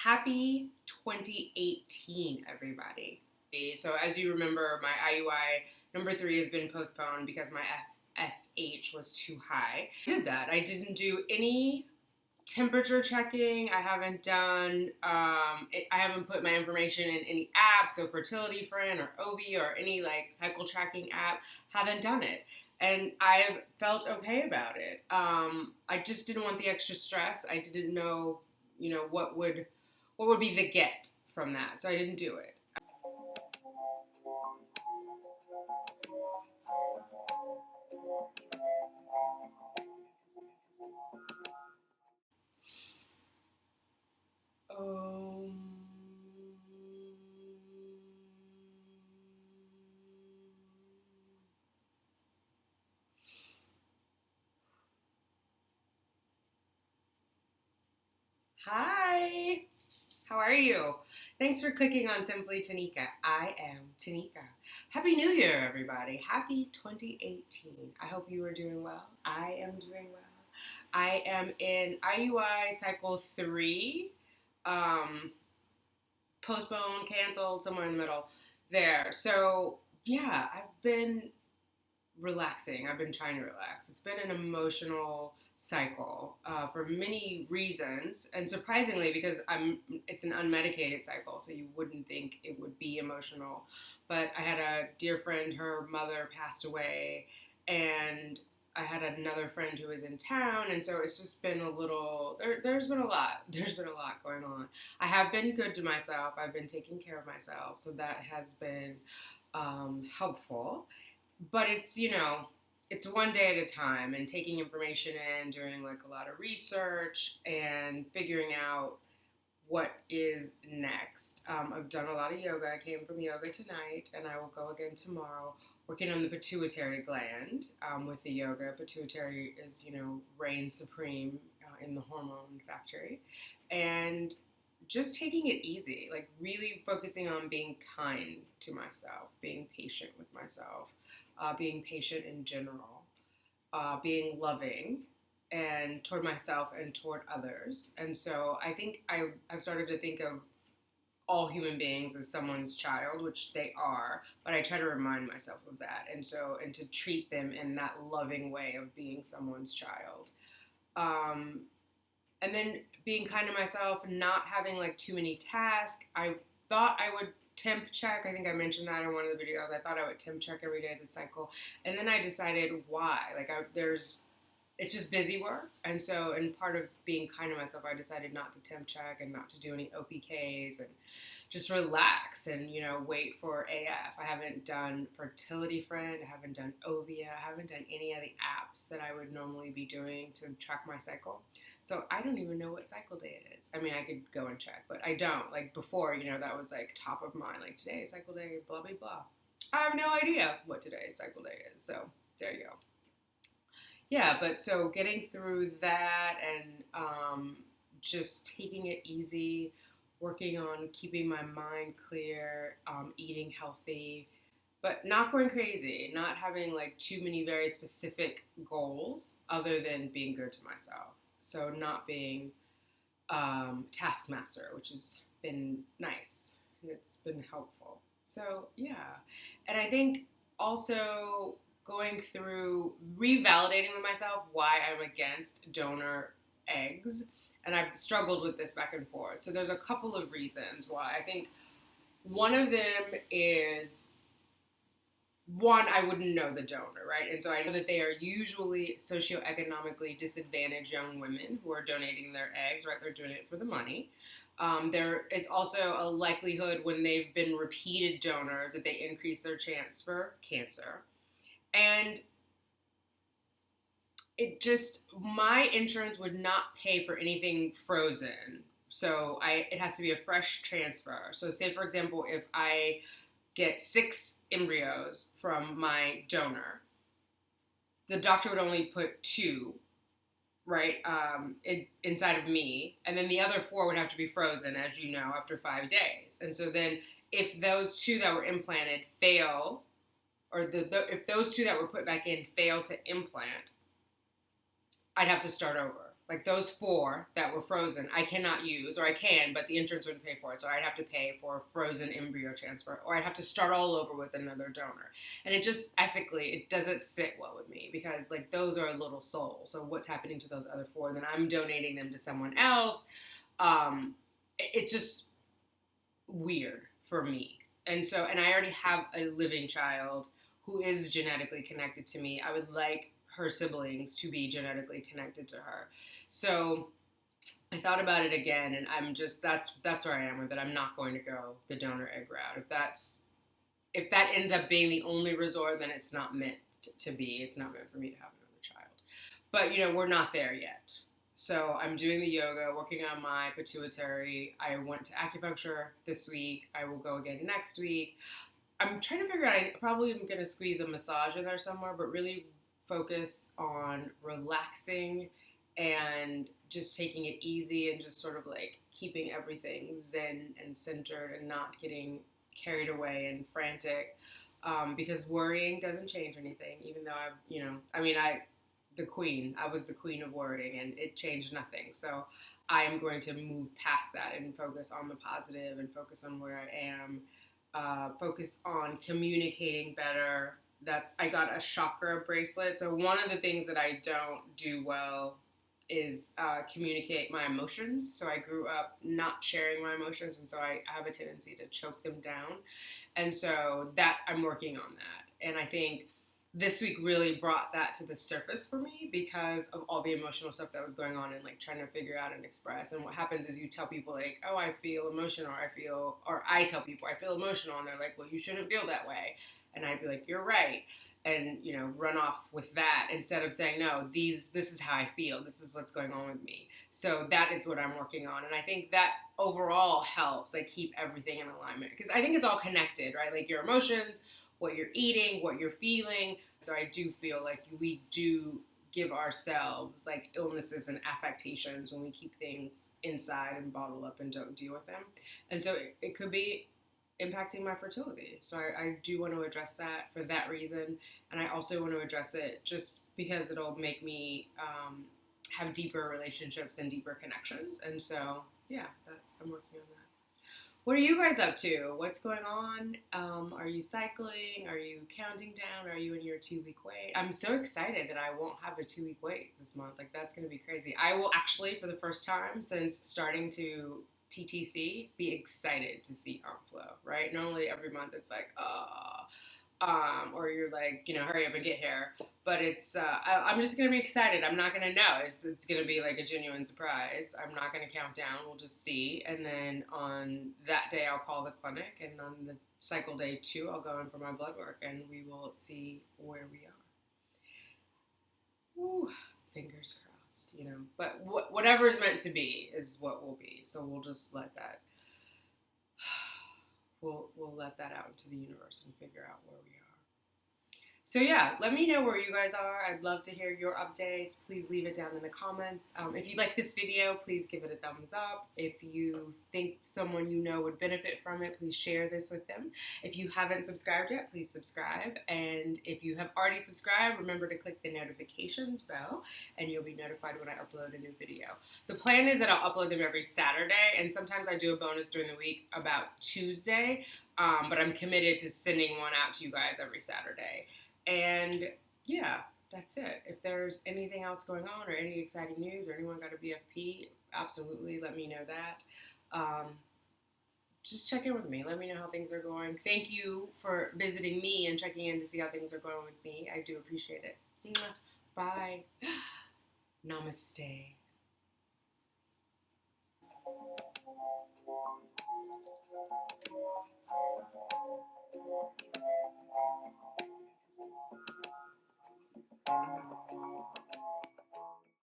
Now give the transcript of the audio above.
Happy 2018, everybody. So as you remember, my IUI number 3 has been postponed because my FSH was too high. I did that. I didn't do any temperature checking. I haven't done, I haven't put my information in any app, so Fertility Friend or Ovi or any like cycle tracking app, haven't done it. And I've felt okay about it. I just didn't want the extra stress. I didn't know, what would be the get from that. So I didn't do it. Hi, how are you? Thanks for clicking on Simply Tanika. I am Tanika. Happy New Year, everybody. Happy 2018. I hope you are doing well. I am doing well. I am in IUI cycle 3, postponed, canceled, somewhere in the middle there. So, yeah, I've been relaxing. I've been trying to relax. It's been an emotional cycle for many reasons, and surprisingly, because it's an unmedicated cycle, so you wouldn't think it would be emotional. But I had a dear friend, her mother passed away, and I had another friend who was in town, and so it's just been a little, there's been a lot. There's been a lot going on. I have been good to myself. I've been taking care of myself, so that has been helpful. But it's, it's one day at a time, and taking information in, doing like a lot of research and figuring out what is next. I've done a lot of yoga. I came from yoga tonight, and I will go again tomorrow, working on the pituitary gland with the yoga. Pituitary is, reigns supreme in the hormone factory. And just taking it easy, like really focusing on being kind to myself, being patient with myself, being patient in general, being loving and toward myself and toward others. And so I think I've started to think of all human beings as someone's child, which they are, but I try to remind myself of that. And to treat them in that loving way of being someone's child. And then being kind to myself, not having like too many tasks. I thought I would temp check. I think I mentioned that in one of the videos. I thought I would temp check every day of the cycle. And then I decided why. It's just busy work. And part of being kind to myself, I decided not to temp check and not to do any OPKs and just relax and, wait for AF. I haven't done Fertility Friend. I haven't done Ovia. I haven't done any of the apps that I would normally be doing to track my cycle. So I don't even know what cycle day it is. I mean, I could go and check, but I don't. Like before, that was like top of mind. Like today is cycle day, blah, blah, blah. I have no idea what today's cycle day is. So there you go. Yeah, but so getting through that and just taking it easy, working on keeping my mind clear, eating healthy, but not going crazy, not having like too many very specific goals other than being good to myself. So not being taskmaster, which has been nice and it's been helpful. So yeah, and I think also going through revalidating with myself why I'm against donor eggs. And I've struggled with this back and forth. So there's a couple of reasons why. I think one of them is, one, I wouldn't know the donor, right? And so I know that they are usually socioeconomically disadvantaged young women who are donating their eggs, right? They're doing it for the money. There is also a likelihood when they've been repeated donors that they increase their chance for cancer. And my insurance would not pay for anything frozen. So it has to be a fresh transfer. So say, for example, if I get 6 embryos from my donor, the doctor would only put 2, right, inside of me. And then the other 4 would have to be frozen, as you know, after 5 days. And so then if those 2 that were implanted fail, or if those 2 that were put back in fail to implant, I'd have to start over. Like those 4 that were frozen, I cannot use, or I can, but the insurance wouldn't pay for it. So I'd have to pay for a frozen embryo transfer, or I'd have to start all over with another donor. And it just ethically, it doesn't sit well with me because like those are a little souls. So what's happening to those other 4? Then I'm donating them to someone else. It's just weird for me. And I already have a living child who is genetically connected to me. I would like her siblings to be genetically connected to her. So I thought about it again, and I'm just, that's where I am with it. I'm not going to go the donor egg route. If that ends up being the only resort, then it's not meant to be. It's not meant for me to have another child. But, we're not there yet. So I'm doing the yoga, working on my pituitary. I went to acupuncture this week. I will go again next week. I'm trying to figure out, I probably am going to squeeze a massage in there somewhere, but really focus on relaxing and just taking it easy and just sort of like keeping everything zen and centered and not getting carried away and frantic, because worrying doesn't change anything, even though I was the queen of worrying and it changed nothing. So I am going to move past that and focus on the positive and focus on where I am, focus on communicating better. I got a chakra bracelet. So one of the things that I don't do well is communicate my emotions. So I grew up not sharing my emotions, and so I have a tendency to choke them down. And so that I'm working on that. And I think this week really brought that to the surface for me because of all the emotional stuff that was going on and like trying to figure out and express. And what happens is you tell people like, oh, I feel emotional, or I tell people I feel emotional, and they're like, well, you shouldn't feel that way. And I'd be like, you're right. And, run off with that instead of saying, no, this is how I feel. This is what's going on with me. So that is what I'm working on. And I think that overall helps like keep everything in alignment because I think it's all connected, right? Like your emotions, what you're eating, what you're feeling. So I do feel like we do give ourselves like illnesses and affectations when we keep things inside and bottle up and don't deal with them. And so it could be impacting my fertility. So I do want to address that for that reason. And I also want to address it just because it'll make me have deeper relationships and deeper connections. And so, yeah, I'm working on that. What are you guys up to? What's going on? Are you cycling? Are you counting down? Are you in your 2-week wait? I'm so excited that I won't have a 2-week wait this month. Like, that's going to be crazy. I will actually, for the first time since starting to TTC, be excited to see arm flow, right? Normally every month it's like, or you're like, hurry up and get here. But it's, I'm just going to be excited. I'm not going to know. It's going to be like a genuine surprise. I'm not going to count down. We'll just see. And then on that day, I'll call the clinic. And on the cycle day 2, I'll go in for my blood work and we will see where we are. Ooh, fingers crossed. But whatever's meant to be is what will be. So we'll just let that, we'll let that out into the universe and figure out where we are. So yeah, let me know where you guys are. I'd love to hear your updates. Please leave it down in the comments. If you like this video, please give it a thumbs up. If you think someone would benefit from it, please share this with them. If you haven't subscribed yet, please subscribe. And if you have already subscribed, remember to click the notifications bell and you'll be notified when I upload a new video. The plan is that I'll upload them every Saturday, and sometimes I do a bonus during the week about Tuesday, but I'm committed to sending one out to you guys every Saturday. And yeah, that's it. If there's anything else going on or any exciting news or anyone got a BFP, absolutely let me know that. Just check in with me. Let me know how things are going. Thank you for visiting me and checking in to see how things are going with me. I do appreciate it. Bye. Namaste.